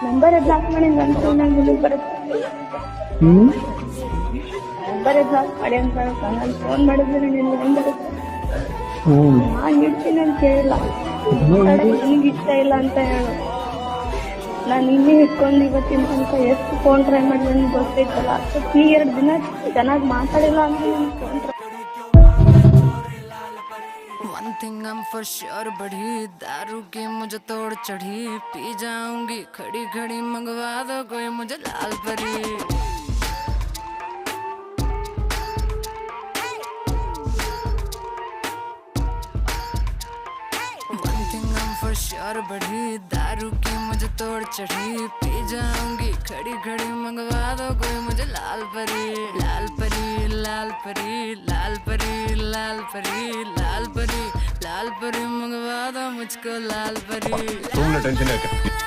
Number block ಮಾಡಿ ಅಂತ ನಂಗೆ ಬರುತ್ತೆ. ಹ್ಮ್ ನಂಬರ್ ಬ್ಲಾಕ್ ಮಾಡಿ ಅಂತ ನಾನು ಫೋನ್ ಮಾಡಿದ್ರೆ ನಿನ್ಗೆ ಹೆಂಗ್ ಬರುತ್ತೆ? ಹ್ಮ್ ನಾನು ಇಡ್ತೀನಿ ಅಂತ ಹೇಳಿಲ್ಲ, ನಿನಗೆ ಇಷ್ಟ ಇಲ್ಲ ಅಂತ ಹೇಳು. ನಾನು ಇನ್ನೇ ಇಟ್ಕೊಂಡು ಇವತ್ತಿನ ತನಕ ಎಷ್ಟು ಫೋನ್ ಟ್ರೈ ಮಾಡಿ ನನಗೆ ಗೊತ್ತೈತಲ್ಲ. ನೀ 2 ದಿನ ಚೆನ್ನಾಗಿ ಮಾತಾಡಿಲ್ಲ ಅಂತ ನಿಮ್ಗೆ phone try. One thing I'm for sure बढ़ी दारू की मुझे तोड़ चढ़ी पी जाऊंगी खड़ी खड़ी मंगवा दो कोई मुझे लाल परी One thing I'm for sure बढ़ी दारू की मुझे तोड़ चढ़ी पी जाऊंगी खड़ी खड़ी मंगवा दो कोई मुझे लाल परी लाल परी लाल परी लाल परी लाल परी लाल परी लाल परी मंगवा दो मुझको लाल परी तुमने टेंशन है क्या?